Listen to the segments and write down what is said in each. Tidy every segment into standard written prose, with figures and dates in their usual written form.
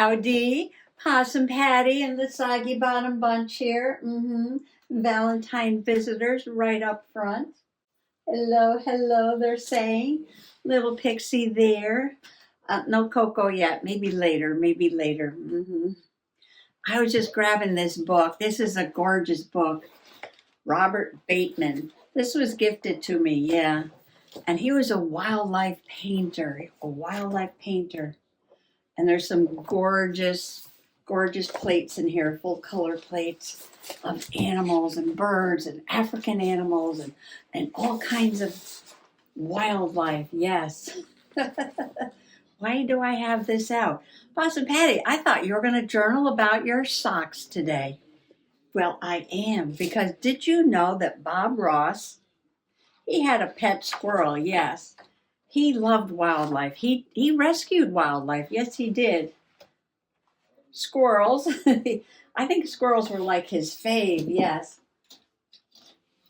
Howdy, Possum Patty and the Soggy Bottom Bunch here. Valentine visitors right up front. Hello, hello, they're saying. Little Pixie there. No Coco yet. Maybe later, maybe later. I was just grabbing this book. This is a gorgeous book. Robert Bateman. This was gifted to me, yeah. And he was a wildlife painter. And there's some gorgeous, gorgeous plates in here, full color plates of animals and birds and African animals and all kinds of wildlife. Yes. Why do I have this out? Possum Patty, I thought you were going to journal about your socks today. Well, I am, because did you know that Bob Ross, he had a pet squirrel, yes. He loved wildlife. He rescued wildlife. Yes, he did. Squirrels. I think squirrels were like his fave, yes.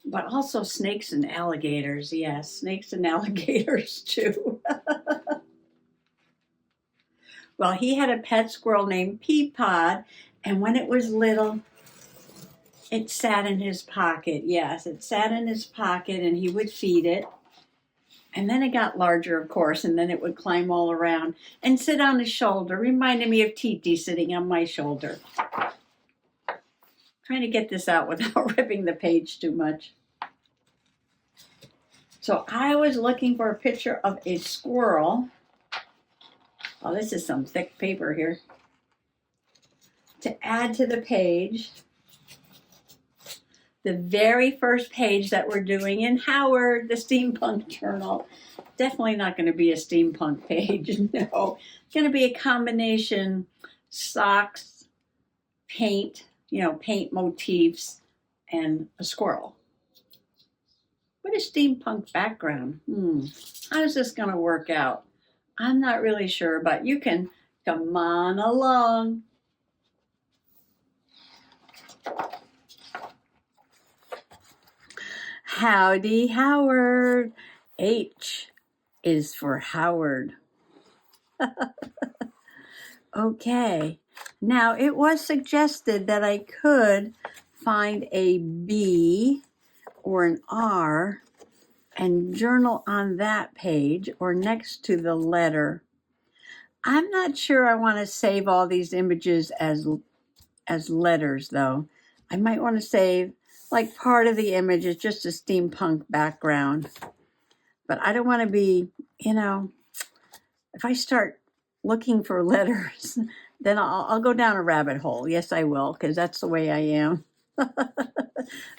But also snakes and alligators, yes. Snakes and alligators, too. Well, he had a pet squirrel named Peapod, and when it was little, it sat in his pocket. Yes, it sat in his pocket, and he would feed it. And then it got larger, of course, and then it would climb all around and sit on his shoulder, reminding me of Titi sitting on my shoulder. Trying to get this out without ripping the page too much. So I was looking for a picture of a squirrel. Oh, this is some thick paper here. To add to the page. The very first page that we're doing in Howard, the Steampunk Journal. Definitely not going to be a steampunk page, no. It's going to be a combination socks, paint, paint motifs, and a squirrel. What a steampunk background. How is this going to work out? I'm not really sure, but you can come on along. Howdy, Howard. H is for Howard. Okay. Now, it was suggested that I could find a B or an R and journal on that page or next to the letter. I'm not sure I want to save all these images as letters, though. I might want to save like part of the image is just a steampunk background. But I don't want to be, if I start looking for letters, then I'll go down a rabbit hole. Yes, I will, because that's the way I am.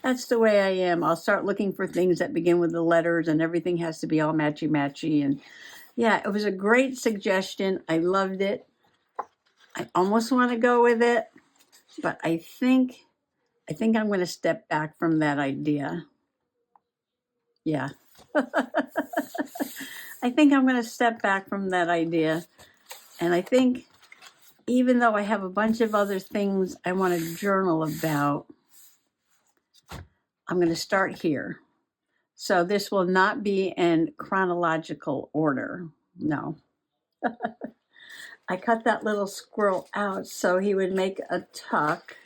That's the way I am. I'll start looking for things that begin with the letters and everything has to be all matchy-matchy. And yeah, it was a great suggestion. I loved it. I almost want to go with it, but I think I'm going to step back from that idea. Yeah. I think I'm going to step back from that idea. And I think even though I have a bunch of other things I want to journal about, I'm going to start here. So this will not be in chronological order. No. I cut that little squirrel out so he would make a tuck.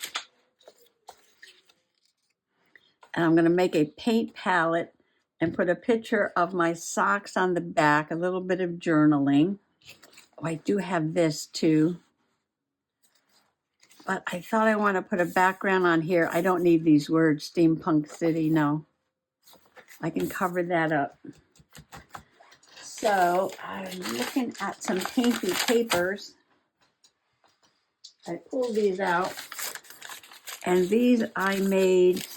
And I'm going to make a paint palette and put a picture of my socks on the back, a little bit of journaling. Oh, I do have this too. But I thought I want to put a background on here. I don't need these words, Steampunk City, no. I can cover that up. So I'm looking at some painty papers. I pulled these out. And these I made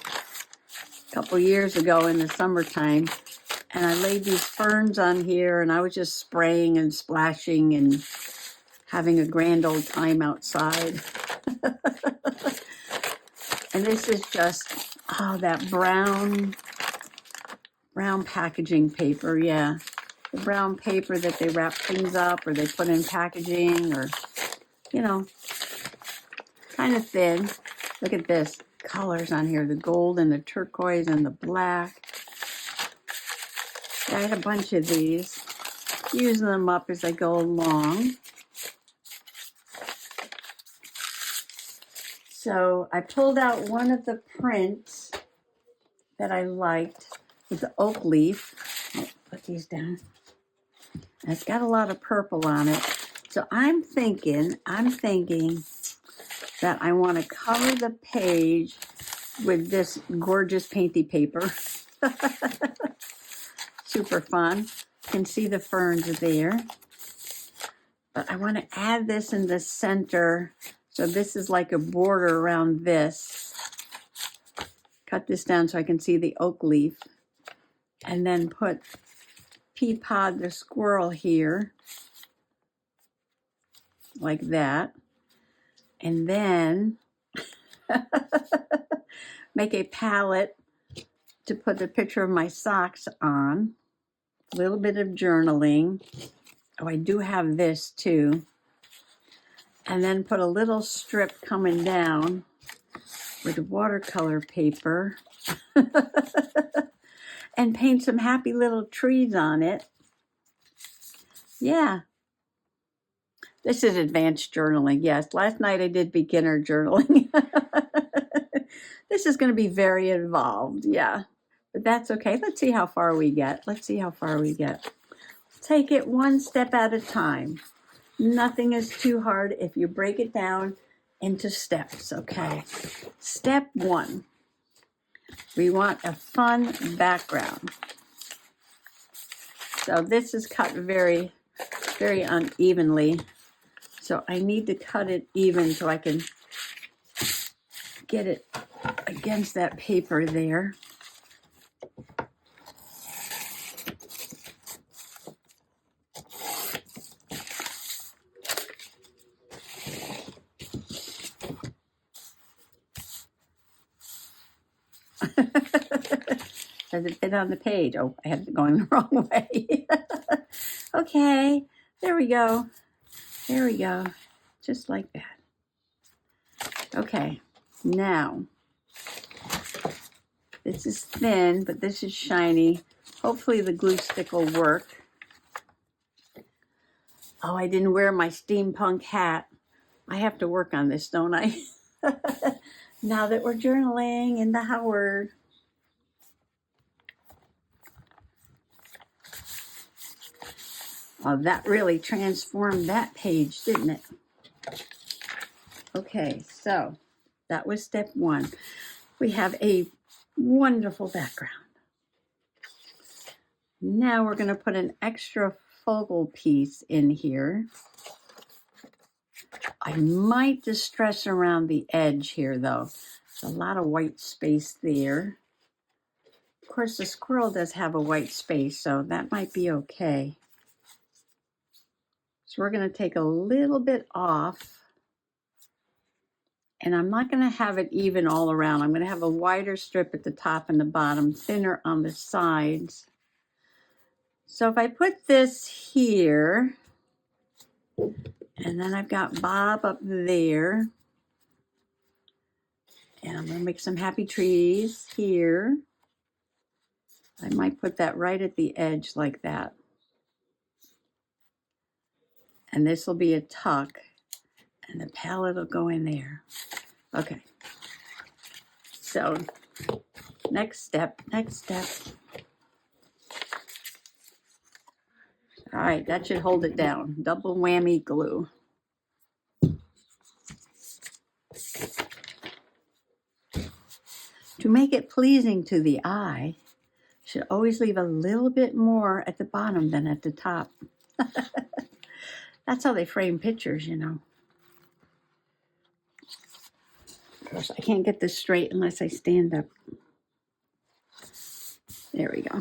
a couple years ago in the summertime, and I laid these ferns on here, and I was just spraying and splashing and having a grand old time outside. And this is just, that brown packaging paper, yeah. The brown paper that they wrap things up or they put in packaging or, kind of thin. Look at this. Colors on here, the gold and the turquoise and the black. I had a bunch of these, using them up as I go along. So I pulled out one of the prints that I liked with the oak leaf. Oh, put these down. And it's got a lot of purple on it. So I'm thinking that I want to cover the page with this gorgeous painty paper. Super fun. You can see the ferns there. But I want to add this in the center. So this is like a border around this. Cut this down so I can see the oak leaf. And then put Peapod the squirrel here. Like that. And then make a palette to put the picture of my socks on. A little bit of journaling. Oh, I do have this too. And then put a little strip coming down with watercolor paper. And paint some happy little trees on it. Yeah. This is advanced journaling. Yes, last night I did beginner journaling. This is going to be very involved. Yeah, but that's okay. Let's see how far we get. Take it one step at a time. Nothing is too hard if you break it down into steps, okay? Step 1. We want a fun background. So this is cut very, very unevenly. So I need to cut it even so I can get it against that paper there. Does it fit on the page? Oh, I had it going the wrong way. Okay, there we go. There we go. Just like that. Okay, now, this is thin, but this is shiny. Hopefully the glue stick will work. Oh, I didn't wear my steampunk hat. I have to work on this, don't I? Now that we're journaling in the Howard. Oh, that really transformed that page, didn't it? Okay, so that was step 1. We have a wonderful background. Now we're going to put an extra focal piece in here. I might distress around the edge here, though. There's a lot of white space there. Of course, the squirrel does have a white space, so that might be okay. So we're going to take a little bit off. And I'm not going to have it even all around. I'm going to have a wider strip at the top and the bottom, thinner on the sides. So if I put this here, and then I've got Bob up there, and I'm going to make some happy trees here. I might put that right at the edge like that. And this will be a tuck, and the palette will go in there. Okay. So next step. All right, that should hold it down. Double whammy glue. To make it pleasing to the eye, should always leave a little bit more at the bottom than at the top. That's how they frame pictures, you know. Of course, I can't get this straight unless I stand up. There we go.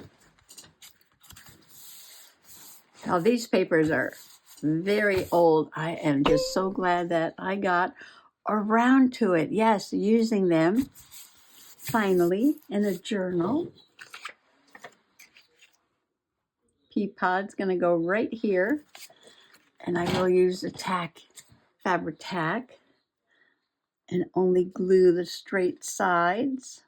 Now, these papers are very old. I am just so glad that I got around to it. Yes, using them finally in a journal. Peapod's going to go right here. And I will use the tack, fabric tack, and only glue the straight sides.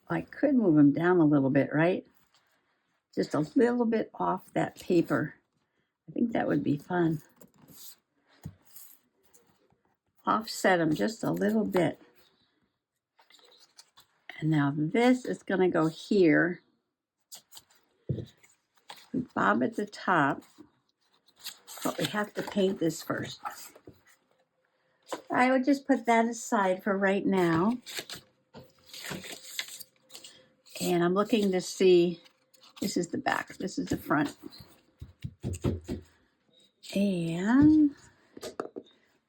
I could move them down a little bit, right? Just a little bit off that paper. I think that would be fun. Offset them just a little bit. And now this is going to go here. We bob at the top, but we have to paint this first. I would just put that aside for right now. And I'm looking to see, this is the back, this is the front. And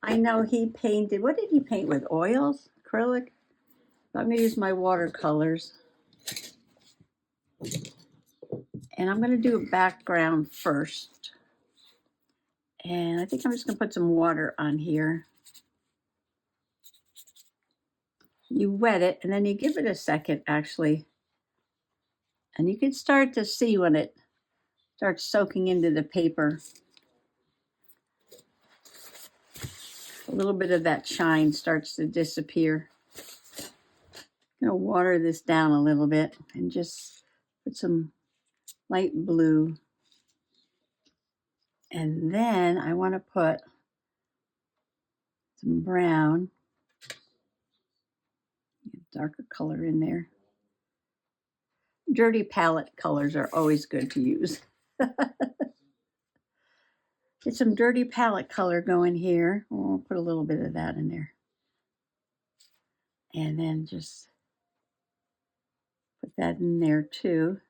I know he painted, what did he paint with? Oils? Acrylic? I'm going to use my watercolors. And I'm going to do a background first. And I think I'm just going to put some water on here. You wet it, and then you give it a second, actually. And you can start to see when it starts soaking into the paper. A little bit of that shine starts to disappear. I'm going to water this down a little bit and just put some light blue. And then I want to put some brown, darker color in there. Dirty palette colors are always good to use. Get some dirty palette color going here. We'll put a little bit of that in there. And then just put that in there too.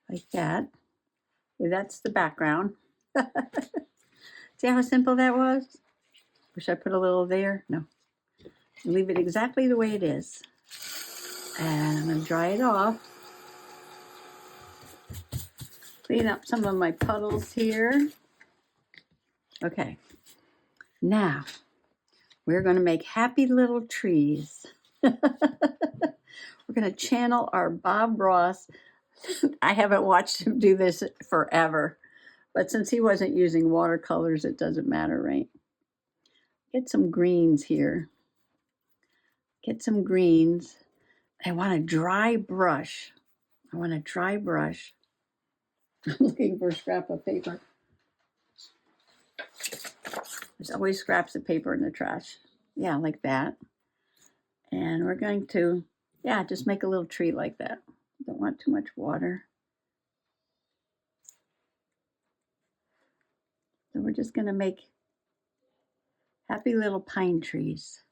Like that. Okay, that's the background. See how simple that was? Wish I put a little there. No. Leave it exactly the way it is. And I'm going to dry it off. Clean up some of my puddles here. Okay. Now, we're going to make happy little trees. We're going to channel our Bob Ross. I haven't watched him do this forever. But since he wasn't using watercolors, it doesn't matter, right? Get some greens here. Get some greens. I want a dry brush. I'm looking for a scrap of paper. There's always scraps of paper in the trash. Yeah, like that. And we're going to, just make a little tree like that. Don't want too much water. So we're just going to make happy little pine trees.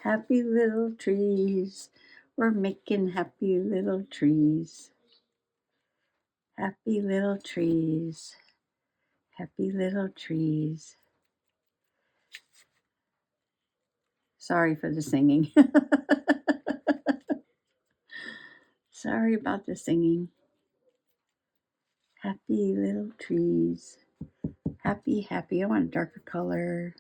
Happy little trees. We're making happy little trees. Happy little trees. Happy little trees. Sorry for the singing. Sorry about the singing. Happy little trees. Happy, happy. I want a darker color.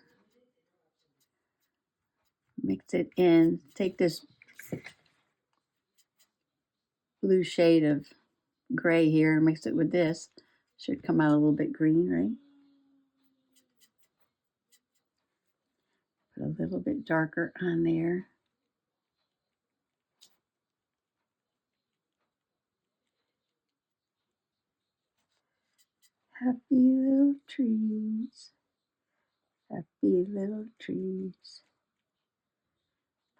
Mix it in. Take this blue shade of gray here and mix it with this. Should come out a little bit green, right? Put a little bit darker on there. Happy little trees. Happy little trees.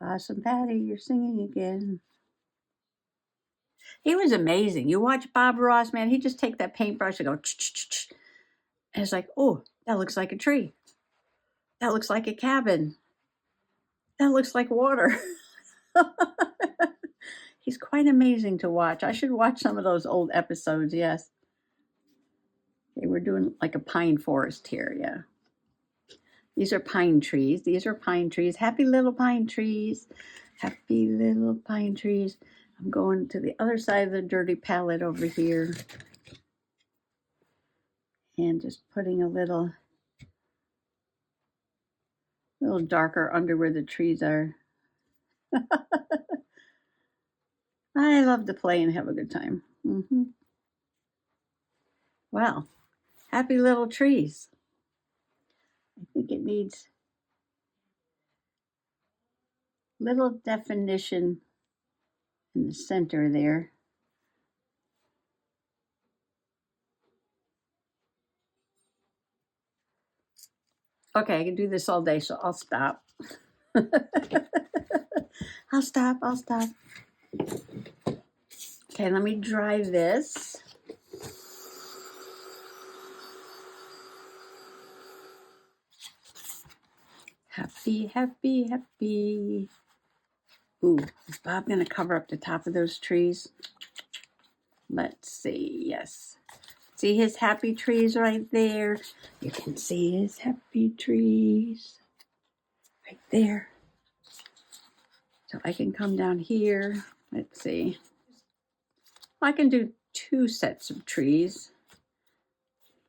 Possum Patty, you're singing again. He was amazing. You watch Bob Ross, man, he'd just take that paintbrush and go, ch-ch-ch-ch. And it's like, oh, that looks like a tree. That looks like a cabin. That looks like water. He's quite amazing to watch. I should watch some of those old episodes, yes. Okay, we're doing like a pine forest here, yeah. These are pine trees. These are pine trees. Happy little pine trees. Happy little pine trees. I'm going to the other side of the dirty palette over here. And just putting a little A little darker under where the trees are. I love to play and have a good time. Well, happy little trees. I think it needs little definition in the center there. Okay, I can do this all day, so I'll stop. I'll stop. Okay, let me dry this. Happy, happy, happy. Ooh, is Bob gonna cover up the top of those trees? Let's see, yes. See his happy trees right there? You can see his happy trees right there. So I can come down here. Let's see. I can do 2 sets of trees.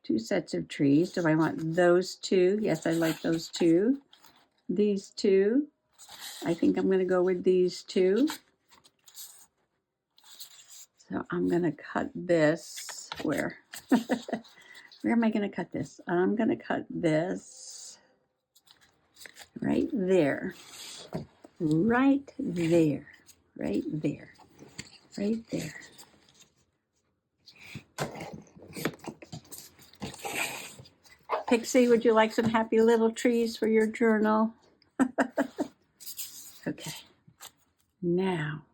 2 sets of trees. Do I want those 2? Yes, I like those 2. These 2. I think I'm going to go with these 2. So I'm going to cut this. Where? Where am I going to cut this? I'm going to cut this right there. Right there. Right there. Right there. Pixie, would you like some happy little trees for your journal? Okay. Now,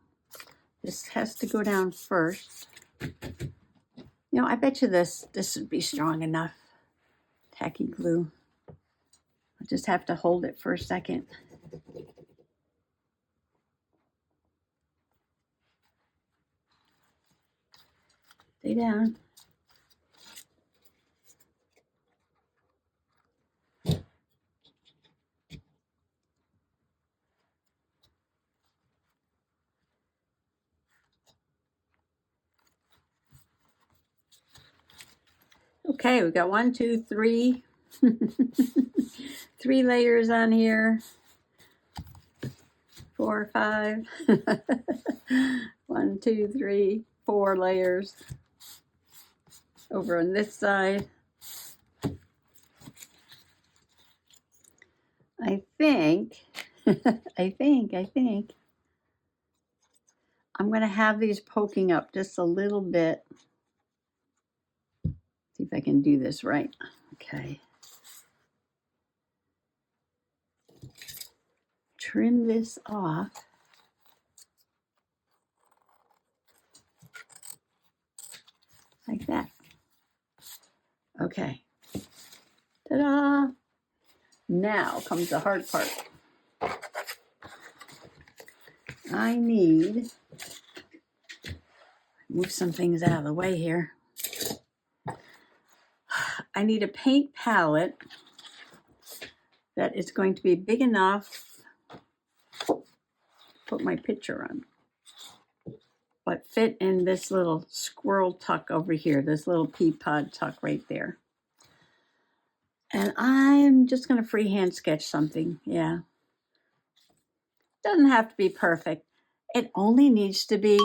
this has to go down first. You know, I bet you this would be strong enough. Tacky glue. I'll just have to hold it for a second. Stay down. Okay, we got 1, 2, 3. 3 layers on here. 4, 5. 1, 2, 3, 4 layers. Over on this side. I think I'm going to have these poking up just a little bit. See if I can do this right. Okay. Trim this off. Like that. Okay. Ta-da! Now comes the hard part. I need move some things out of the way here. I need a paint palette that is going to be big enough to put my picture on, but fit in this little squirrel tuck over here, this little pea pod tuck right there. And I'm just going to freehand sketch something. Yeah. Doesn't have to be perfect. It only needs to be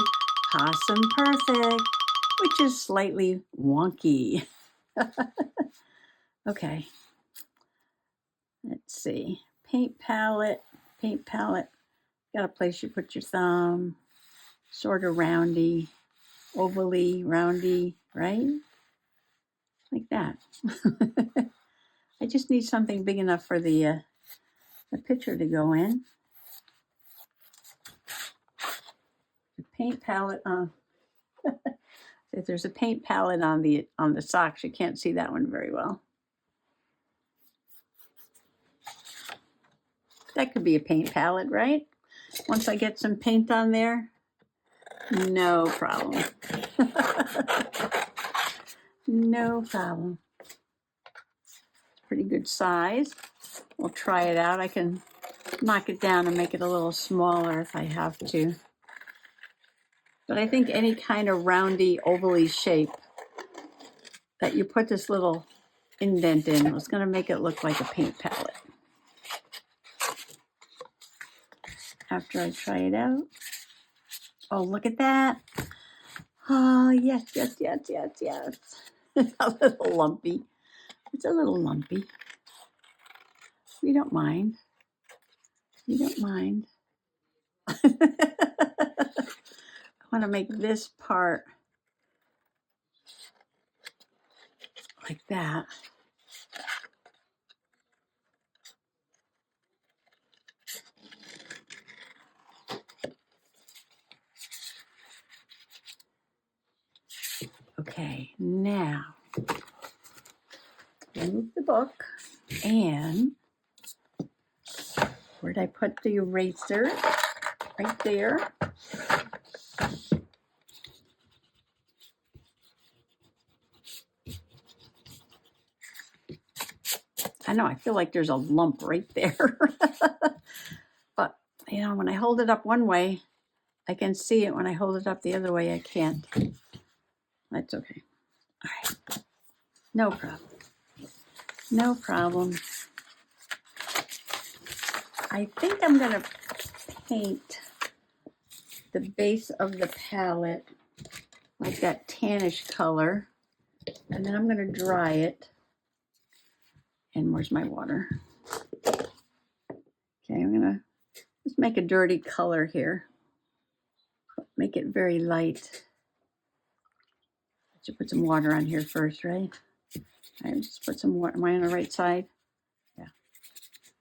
possum perfect, which is slightly wonky. Okay. Let's see. Paint palette. Got a place you put your thumb. Sort of roundy, ovally, roundy, right? Like that. I just need something big enough for the picture to go in. The paint palette on. If there's a paint palette on the socks, you can't see that one very well. That could be a paint palette, right? Once I get some paint on there, no problem. No problem. Pretty good size. We'll try it out. I can knock it down and make it a little smaller if I have to. But I think any kind of roundy, ovally shape that you put this little indent in was going to make it look like a paint palette. after I try it out. Oh, look at that. Oh, yes, yes, yes, yes, yes. A little lumpy. It's a little lumpy. We don't mind. We don't mind. I want to make this part like that. Okay, now remove the book, and where'd I put the eraser? Right there. I know, I feel like there's a lump right there. But, you know, when I hold it up one way, I can see it. When I hold it up the other way, I can't. That's okay. All right. No problem. No problem. I think I'm going to paint the base of the palette like that tannish color. And then I'm going to dry it. And where's my water? Okay, I'm going to just make a dirty color here. Make it very light. Should put some water on here first, right? I just put some water. Am I on the right side? Yeah.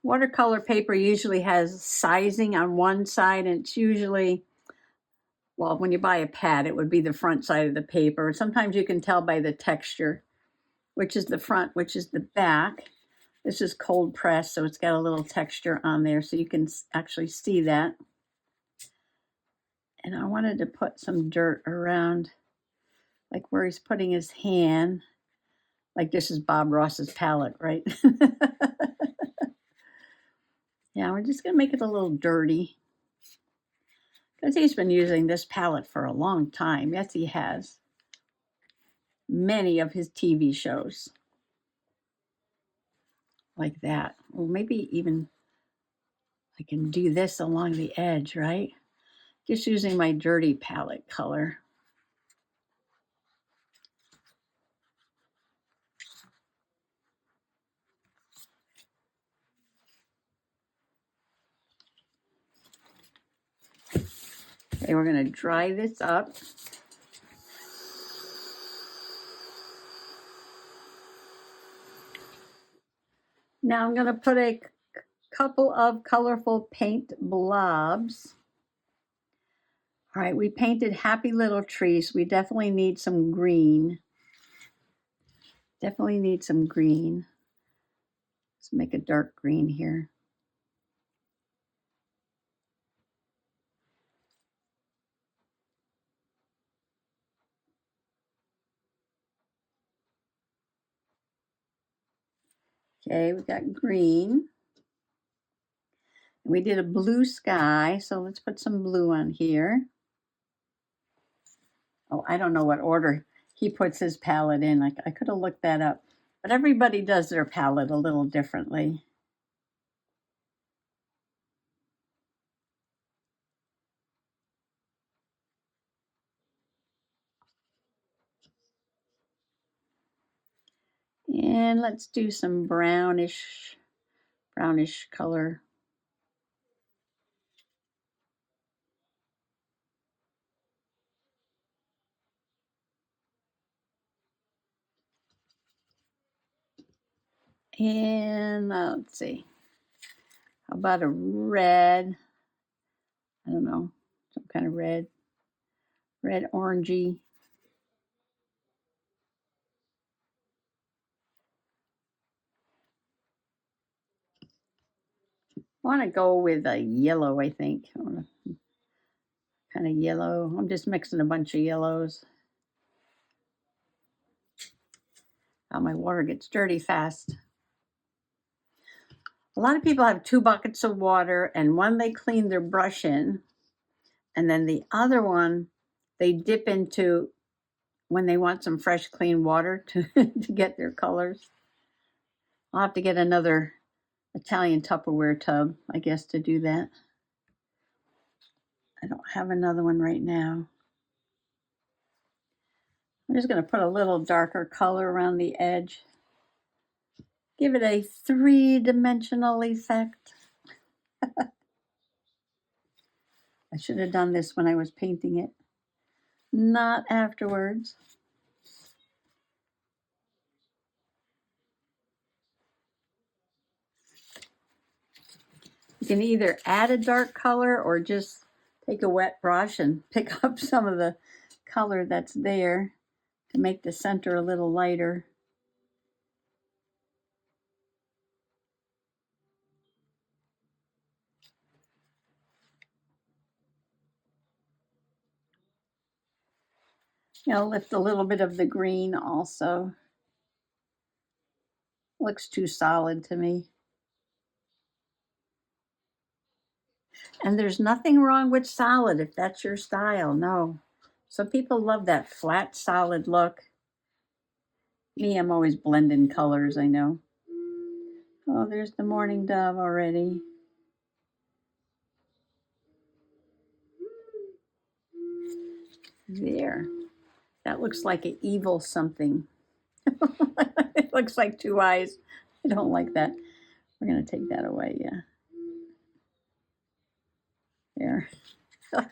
Watercolor paper usually has sizing on one side, and it's usually, well, when you buy a pad, it would be the front side of the paper. Sometimes you can tell by the texture, which is the front, which is the back. This is cold press, so it's got a little texture on there, so you can actually see that. And I wanted to put some dirt around, like where he's putting his hand. Like this is Bob Ross's palette, right? Yeah, we're just going to make it a little dirty. Because he's been using this palette for a long time. Yes, he has. Many of his TV shows. Like that. Well, maybe even I can do this along the edge, right? Just using my dirty palette color. Okay, we're going to dry this up. Now I'm going to put a couple of colorful paint blobs. All right, we painted happy little trees. We definitely need some green. Definitely need some green. Let's make a dark green here. Okay, we got green. We did a blue sky, so let's put some blue on here. Oh, I don't know what order he puts his palette in. I could have looked that up. But everybody does their palette a little differently. And let's do some brownish color. And let's see. How about a red? I don't know, some kind of red orangey. I want to go with a yellow, I think. I want to kind of yellow. I'm just mixing a bunch of yellows. Oh, my water gets dirty fast. A lot of people have 2 buckets of water, and one they clean their brush in, and then the other one they dip into when they want some fresh, clean water to, to get their colors. I'll have to get another Italian Tupperware tub, I guess, to do that. I don't have another one right now. I'm just going to put a little darker color around the edge. Give it a three-dimensional effect. I should have done this when I was painting it, not afterwards. You can either add a dark color or just take a wet brush and pick up some of the color that's there to make the center a little lighter. Lift a little bit of the green also. Looks too solid to me. And there's nothing wrong with solid if that's your style. No. Some people love that flat, solid look. Me, I'm always blending colors, I know. Oh, there's the mourning dove already. There. That looks like an evil something. It looks like two eyes. I don't like that. We're going to take that away, yeah. There. I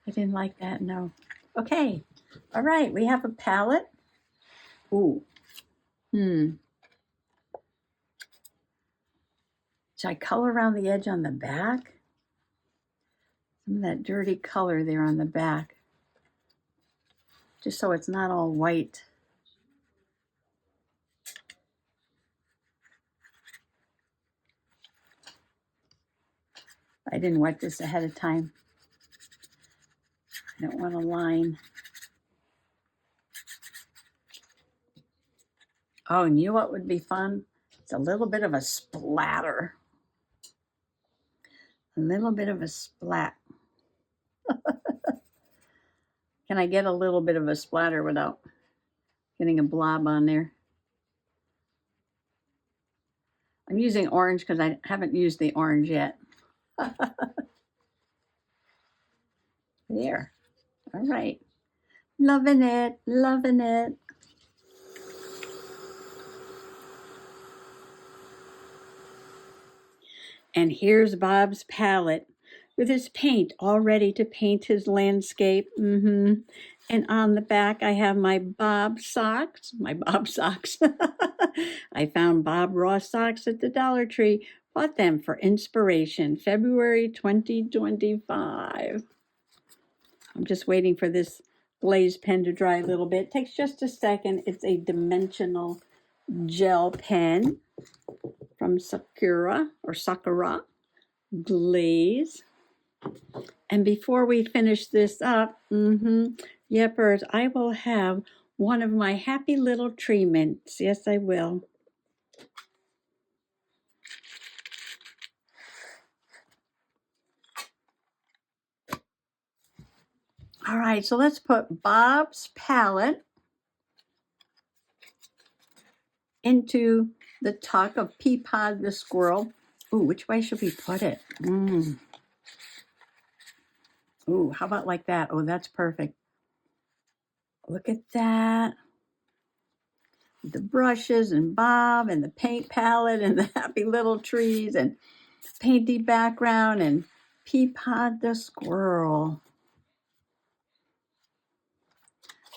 didn't like that, no. Okay. All right, we have a palette. Ooh. Should I color around the edge on the back? Some of that dirty color there on the back. Just so it's not all white. I didn't wet this ahead of time. I don't want a line. Oh, and you know what would be fun? It's a little bit of a splatter. A little bit of a splat. Can I get a little bit of a splatter without getting a blob on there? I'm using orange because I haven't used the orange yet. There. All right. Loving it. Loving it. And here's Bob's palette with his paint all ready to paint his landscape. And on the back, I have my Bob socks. I found Bob Ross socks at the Dollar Tree. Bought them for inspiration, February 2025. I'm just waiting for this glaze pen to dry a little bit. It takes just a second. It's a dimensional gel pen from Sakura Glaze. And before we finish this up, Yepers, I will have one of my happy little tree mints. Yes, I will. All right, so let's put Bob's palette into the tuck of Peapod the squirrel. Ooh, which way should we put it? Ooh, how about like that? Oh, that's perfect. Look at that. The brushes and Bob and the paint palette and the happy little trees and painty background and Peapod the squirrel.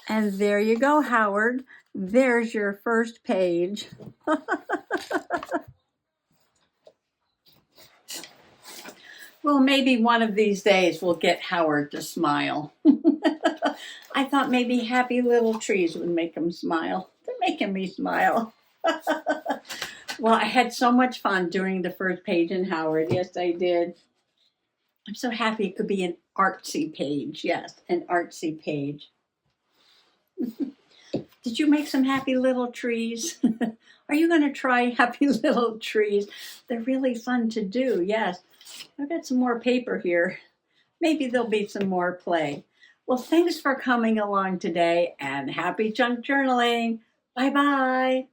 And there you go, Howard. There's your first page. Well, maybe one of these days we'll get Howard to smile. I thought maybe happy little trees would make him smile. They're making me smile. Well, I had so much fun doing the first page in Howard. Yes, I did. I'm so happy it could be an artsy page. Yes, an artsy page. Did you make some happy little trees? Are you going to try happy little trees? They're really fun to do. Yes. I've got some more paper here. Maybe there'll be some more play. Well, thanks for coming along today and happy junk journaling. Bye-bye.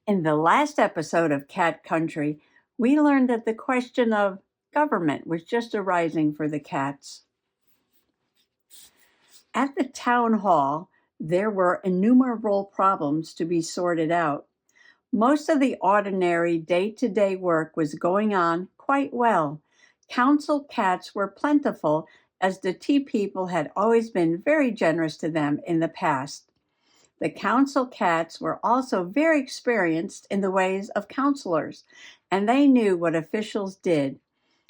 In the last episode of Cat Country, we learned that the question of government was just arising for the cats. At the town hall, there were innumerable problems to be sorted out. Most of the ordinary day-to-day work was going on quite well. Council cats were plentiful, as the tea people had always been very generous to them in the past. The council cats were also very experienced in the ways of counselors, and they knew what officials did.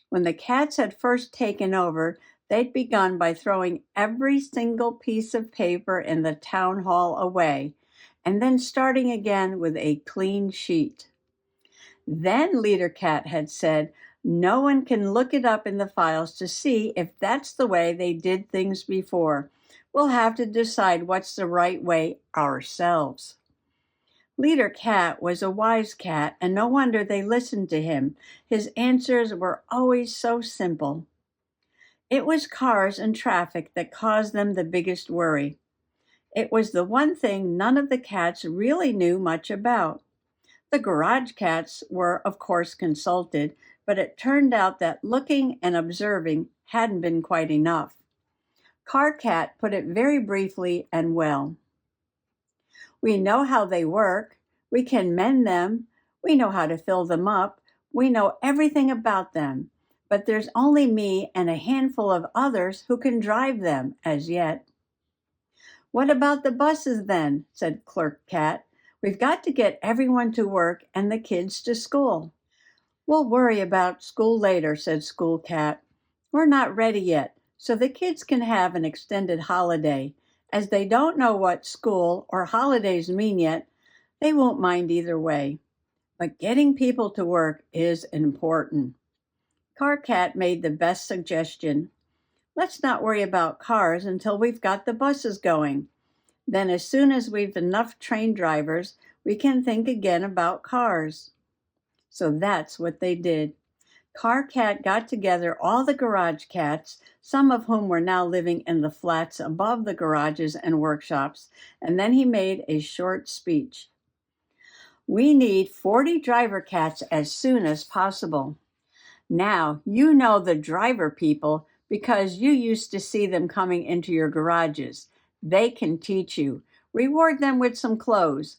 When the cats had first taken over, they'd begun by throwing every single piece of paper in the town hall away, and then starting again with a clean sheet. Then Leader Cat had said, no one can look it up in the files to see if that's the way they did things before. We'll have to decide what's the right way ourselves. Leader Cat was a wise cat, and no wonder they listened to him. His answers were always so simple. It was cars and traffic that caused them the biggest worry. It was the one thing none of the cats really knew much about. The garage cats were, of course, consulted, but it turned out that looking and observing hadn't been quite enough. Car Cat put it very briefly and well. We know how they work. We can mend them. We know how to fill them up. We know everything about them. But there's only me and a handful of others who can drive them as yet. What about the buses then? Said Clerk Cat. We've got to get everyone to work and the kids to school. We'll worry about school later, said School Cat. We're not ready yet, so the kids can have an extended holiday. As they don't know what school or holidays mean yet, they won't mind either way. But getting people to work is important. Car Cat made the best suggestion. Let's not worry about cars until we've got the buses going. Then as soon as we've enough train drivers, we can think again about cars. So that's what they did. Car Cat got together all the garage cats, some of whom were now living in the flats above the garages and workshops, and then he made a short speech. We need 40 driver cats as soon as possible. Now, you know the driver people because you used to see them coming into your garages. They can teach you. Reward them with some clothes.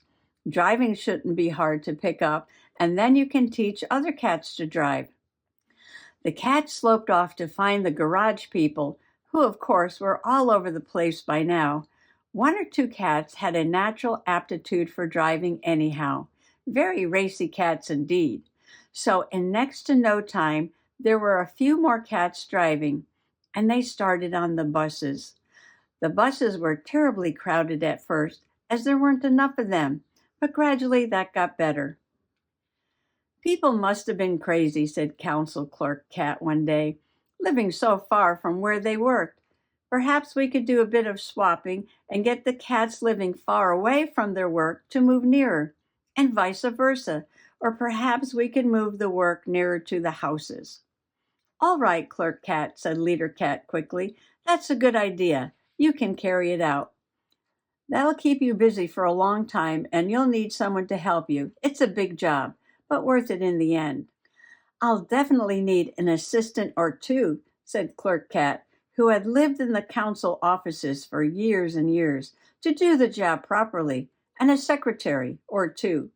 Driving shouldn't be hard to pick up, and then you can teach other cats to drive. The cats sloped off to find the garage people, who of course were all over the place by now. One or two cats had a natural aptitude for driving anyhow. Very racy cats indeed. So in next to no time, there were a few more cats driving, and they started on the buses. The buses were terribly crowded at first, as there weren't enough of them, but gradually that got better. People must have been crazy, said Council Clerk Cat one day, living so far from where they worked. Perhaps we could do a bit of swapping and get the cats living far away from their work to move nearer, and vice versa, or perhaps we could move the work nearer to the houses. All right, Clerk Cat, said Leader Cat quickly. That's a good idea. You can carry it out. That'll keep you busy for a long time, and you'll need someone to help you. It's a big job, but worth it in the end. I'll definitely need an assistant or two, said Clerk Cat, who had lived in the council offices for years and years, to do the job properly, and a secretary or two.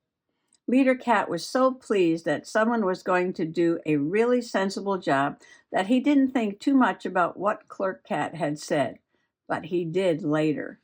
Leader Cat was so pleased that someone was going to do a really sensible job that he didn't think too much about what Clerk Cat had said, but he did later.